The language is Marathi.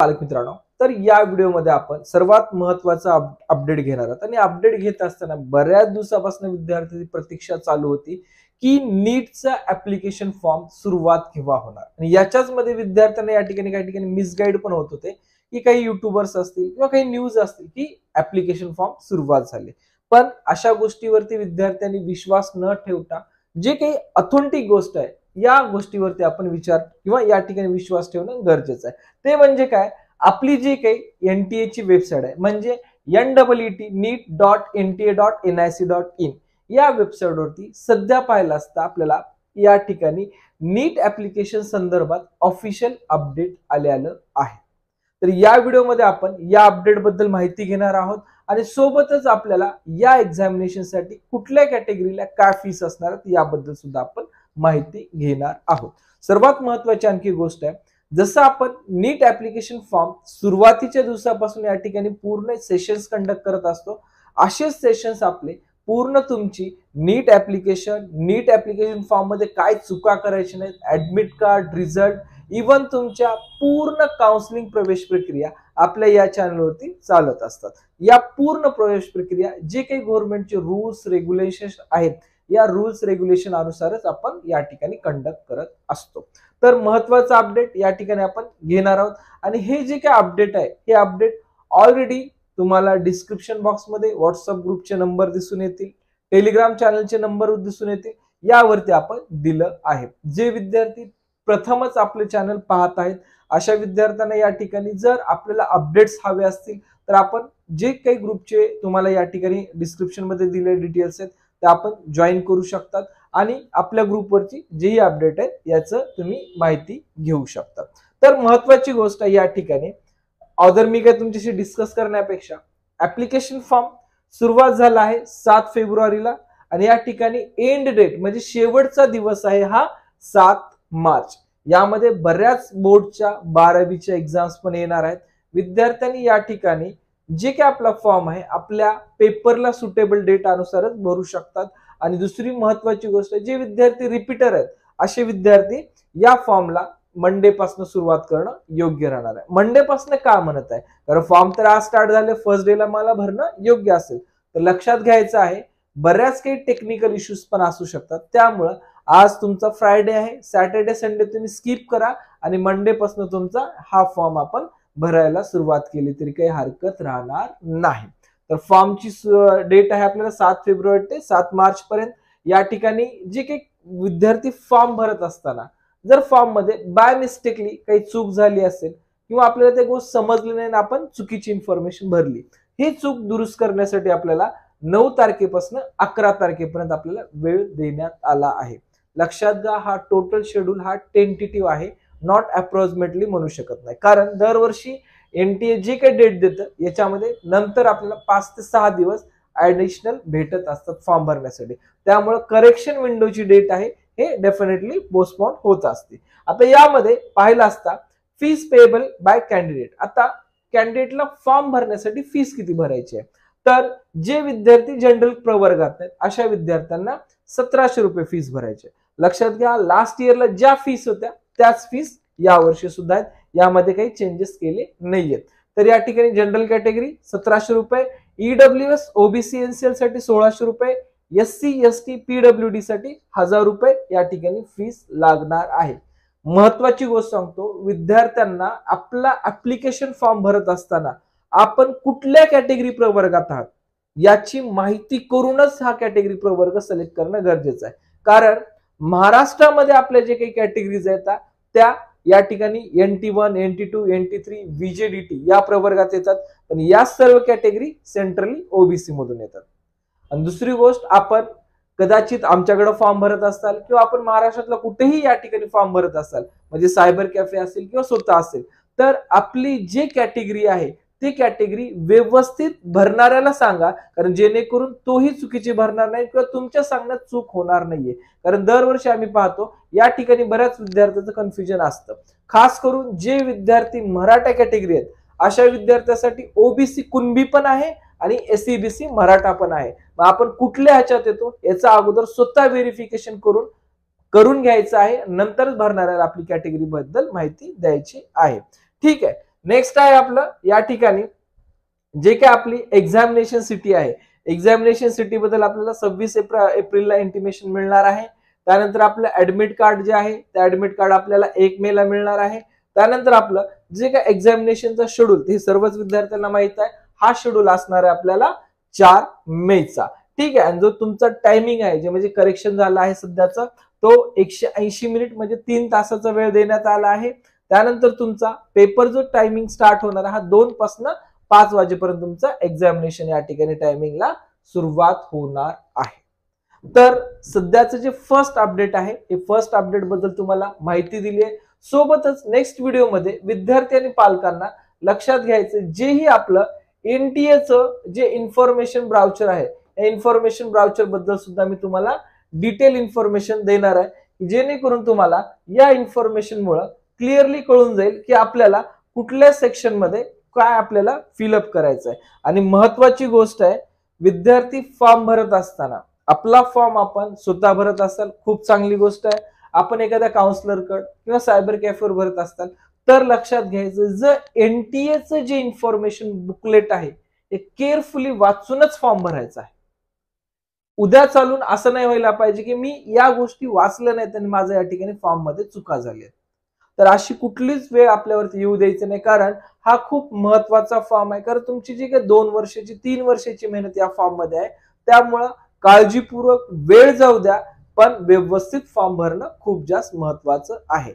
पालक मित्रांनो, तर या व्हिडिओमध्ये आपण सर्वात महत्त्वाचा अपडेट घेणार आहोत आणि अपडेट घेत असताना बऱ्याच दिवसापासून विद्यार्थ्यांची प्रतीक्षा चालू होती की नीटचा ऍप्लिकेशन फॉर्म सुरुवात केव्हा होणार आणि याच्याच मध्ये विद्यार्थ्यांना या ठिकाणी काही ठिकाणी मिसगाईड पण होत होते की काही युट्यूबर्स असतील किंवा काही न्यूज असतील की ऍप्लिकेशन फॉर्म सुरुवात झाली, पण अशा गोष्टीवरती विद्यार्थ्यांनी विश्वास न ठेवता जे काही ऑथेंटिक गोष्ट आहे या गोष्टीवरती आपण विचार किंवा या ठिकाणी विश्वास ठेवणं गरजेचं आहे। ते म्हणजे काय, आपली जी काही एनटीए ची वेबसाईट आहे म्हणजे NEET.NTA.nic.in या वेबसाईटवरती सध्या पाहिलं असता आपल्याला या ठिकाणी नीट ऍप्लिकेशन संदर्भात ऑफिशियल अपडेट आलेलं आहे। तर या व्हिडिओमध्ये आपण या अपडेट बद्दल माहिती घेणार आहोत आणि सोबतच आपल्याला या एक्झामिनेशन साठी कुठल्या कॅटेगरीला काय फीस असणार याबद्दल सुद्धा आपण माहिती घेणार आहोत। सर्वात महत्त्वाची आणखी गोष्ट आहे, जसं आपण नीट ऍप्लिकेशन फॉर्म सुरुवातीच्या दिवसापासून या ठिकाणी पूर्ण सेशन्स कंडक्ट करत असतो, असेच सेशन्स आपले पूर्ण तुमची नीट ऍप्लिकेशन फॉर्म मध्ये काय चुका करायची नाहीत, ऍडमिट कार्ड, रिझल्ट, इव्हन तुमच्या पूर्ण काउन्सिलिंग प्रवेश प्रक्रिया आपल्या या चॅनलवरती चालत असतात। या पूर्ण प्रवेश प्रक्रिया जे काही गव्हर्नमेंटचे रूल्स रेग्युलेशन आहेत या रूल्स रेग्युलेशन अनुसारच आपण या ठिकाणी कंडक्ट करत असतो। तर महत्त्वाचा अपडेट या ठिकाणी आपण घेणार आहोत आणि हे जे काही अपडेट आहे हे अपडेट ऑलरेडी तुम्हाला डिस्क्रिप्शन बॉक्समध्ये व्हॉट्सअप ग्रुपचे नंबर दिसून येतील, टेलिग्राम चॅनलचे नंबर दिसून येतील, यावरती आपण दिलं आहे। जे विद्यार्थी प्रथमच आपले चॅनल पाहत आहेत अशा विद्यार्थ्यांना या ठिकाणी जर आपल्याला अपडेट्स हवे असतील तर आपण जे काही ग्रुपचे तुम्हाला या ठिकाणी डिस्क्रिप्शन मध्ये दिलेले डिटेल्स आहेत ते आपण जॉईन करू शकतात आणि आपल्या ग्रुपवरची जेही अपडेट आहे याचं तुम्ही माहिती घेऊ शकता। तर महत्त्वाची गोष्ट या ठिकाणी अदर मी काय तुमच्याशी डिस्कस करण्यापेक्षा ऍप्लिकेशन फॉर्म सुरुवात झाला आहे 7 फेब्रुवारीला आणि या ठिकाणी एंड डेट म्हणजे शेवटचा दिवस आहे हा 7 मार्च। यामध्ये बऱ्याच बोर्डच्या 12वीच्या एक्झाम्स पण येणार आहेत। विद्यार्थ्यांनी या ठिकाणी जे काही आपला फॉर्म आहे आपल्या पेपरला सुटेबल डेट अनुसारच भरू शकतात आणि दुसरी महत्त्वाची गोष्ट जे विद्यार्थी रिपीटर आहेत असे विद्यार्थी या फॉर्मला मंडे पासून सुरुवात करणं योग्य राहणार आहे। मंडे पासून का म्हणत आहे, कारण फॉर्म तर आज स्टार्ट झाले, फर्स्ट डेला मला भरणं योग्य असेल, तर लक्षात घ्यायचं आहे बऱ्याच काही टेक्निकल इश्यूज पण असू शकतात, त्यामुळं आज तुमचा फ्रायडे आहे, सॅटर्डे संडे तुम्ही स्किप करा आणि मंडे पासून तुमचा हा फॉर्म आपण भरायला सुरुवात केली तरी काही हरकत राहणार नाही। तर फॉर्मची डेट आहे आपल्याला 7 फेब्रुवारी ते 7 मार्च पर्यंत। या ठिकाणी जे काही विद्यार्थी फॉर्म भरत असताना जर फॉर्म मध्ये बाय मिस्टेकली काही चूक झाली असेल किंवा आपल्याला ते गोष्ट समजली नाही आणि आपण चुकीची इन्फॉर्मेशन भरली, ही चूक दुरुस्त करण्यासाठी आपल्याला 9 तारखेपासून 11 तारखेपर्यंत आपल्याला वेळ देण्यात आला आहे। लक्षात घ्या, हा टोटल शेड्यूल हा टेंटेटिव्ह आहे, नॉट अप्रॉक्सिमेटली म्हणू शकत नाही, कारण दरवर्षी एनटीए जे काही डेट देतं याच्यामध्ये नंतर आपल्याला 5 ते 6 दिवस ऍडिशनल भेटत असतात फॉर्म भरण्यासाठी, त्यामुळे करेक्शन विंडोची डेट आहे हे डेफिनेटली पोस्टपोन होत असते। आता यामध्ये पाहिलं असता फीस पेएबल बाय कॅन्डिडेट, आता कॅन्डिडेटला फॉर्म भरण्यासाठी फीस किती भरायची आहे, तर जे विद्यार्थी जनरल प्रवर्गात आहेत अशा विद्यार्थ्यांना 1700 रुपये फीस भरायचे। लक्षात घ्या, लास्ट इयरला ज्या फीस होत्या त्याच फीस या वर्षी सुद्धा आहेत, यामध्ये काही चेंजेस केले नाहीयेत। तर या ठिकाणी जनरल कॅटेगरी 1700 रुपये, ईडब्ल्यूएस ओबीसी एनसीएल साठी 1600 रुपये, एससी एसटी पीडब्ल्यूडी साठी 1000 रुपये या ठिकाणी फीस लागणार आहे। महत्वाची गोष्ट सांगतो, विद्यार्थ्यांना आपला ऍप्लिकेशन फॉर्म भरत असताना आपण कुठल्या कॅटेगरी प्रवर्गात आहात याची माहिती करूनच हा कॅटेगरी प्रवर्ग सिलेक्ट करणं गरजेचं आहे, कारण महाराष्ट्रामध्ये आपल्या जे काही कॅटेगरीज आहेत त्या या ठिकाणी NT1, NT2, NT3, VJDT या प्रवर्गात येतात, पण या सर्व कॅटेगरी सेंट्रली ओबीसी मधून येतात। आणि दुसरी गोष्ट, आपण कदाचित आमच्याकडे फॉर्म भरत असाल किंवा आपण महाराष्ट्रातला कुठेही या ठिकाणी फॉर्म भरत असाल, म्हणजे सायबर कॅफे असेल किंवा स्वतः असेल, तर आपली जी कॅटेगरी आहे ती कॅटेगरी व्यवस्थित भरणाऱ्याला सांगा, कारण जेणेकरून तोही चुकीची भरणार नाही किंवा तुमच्या सांगण्यात चूक होणार नाहीये। कारण दरवर्षी आम्ही पाहतो या ठिकाणी बऱ्याच विद्यार्थ्यांचं कन्फ्युजन असतं, खास करून जे विद्यार्थी मराठा कॅटेगरी आहेत अशा विद्यार्थ्यांसाठी ओबीसी कुणबी पण आहे आणि एसईबीसी मराठा पण आहे। मग आपण कुठल्या ह्याच्यात येतो याचा अगोदर स्वतः व्हेरिफिकेशन करून घ्यायचं आहे, नंतरच भरणाऱ्याला आपली कॅटेगरी बद्दल माहिती द्यायची आहे। ठीक आहे, नेक्स्ट आहे आपलं या ठिकाणी जे काय आपली एक्झामिनेशन सिटी आहे, एक्झामिनेशन सिटी बद्दल आपल्याला 26 एप्रिलला इंटिमेशन मिळणार आहे. त्यानंतर आपलं ऍडमिट कार्ड जे आहे ते ऍडमिट कार्ड आपल्याला 1 मे ला मिळणार आहे. त्यानंतर आपलं जे काय एक्झामिनेशनचा शेड्यूल हे सर्वच विद्यार्थ्यांना माहित आहे, हा शेड्यूल असणार आहे आपल्याला 4 मेचा. ठीक आहे. आणि जो तुमचा टायमिंग आहे जे म्हणजे करेक्शन झाला आहे सध्याचा, तो 180 मिनिट म्हणजे 3 तासाचा वेळ देण्यात आला आहे. त्यानंतर तुमचा पेपर जो टायमिंग स्टार्ट होणार हा 2 पासून 5 वाजेपर्यंत तुमचा एक्झामिनेशन या ठिकाणी टायमिंगला सुरुवात होणार आहे. तर सध्याचं जे फर्स्ट अपडेट आहे हे फर्स्ट अपडेट बद्दल तुम्हाला माहिती दिली आहे. सोबतच नेक्स्ट व्हिडिओमध्ये विद्यार्थी आणि पालकांना लक्षात घ्यायचं जेही आपलं एनटीएचं जे इन्फॉर्मेशन ब्राउचर आहे, या इन्फॉर्मेशन ब्राउचर बद्दल सुद्धा मी तुम्हाला डिटेल इन्फॉर्मेशन देणार आहे, जेणेकरून तुम्हाला या इन्फॉर्मेशन मुळे क्लिअरली कळून जाईल की आपल्याला कुठल्या सेक्शन मध्ये काय आपल्याला फिलअप करायचं आहे. आणि महत्वाची गोष्ट आहे, विद्यार्थी फॉर्म भरत असताना आपला फॉर्म आपण स्वतः भरत असाल खूप चांगली गोष्ट आहे. आपण एखाद्या काउन्सिलरकडे किंवा सायबर कॅफेवर भरत असताल तर लक्षात घ्यायचं जर एनटीएचं जे इन्फॉर्मेशन बुकलेट आहे ते केअरफुली वाचूनच फॉर्म भरायचा आहे. उद्या चालून असं नाही व्हायला पाहिजे की मी या गोष्टी वाचल्या नाहीत आणि माझ्या या ठिकाणी फॉर्म मध्ये चुका झाल्या. तर अशी कुठलीच वेळ आपल्यावरती येऊ द्यायची नाही, कारण हा खूप महत्वाचा फॉर्म आहे. कारण तुमची जी काही 2 वर्षाची 3 वर्षाची मेहनत या फॉर्म मध्ये आहे, त्यामुळं काळजीपूर्वक वेळ जाऊ द्या, पण व्यवस्थित फॉर्म भरणं खूप जास्त महत्वाचं आहे.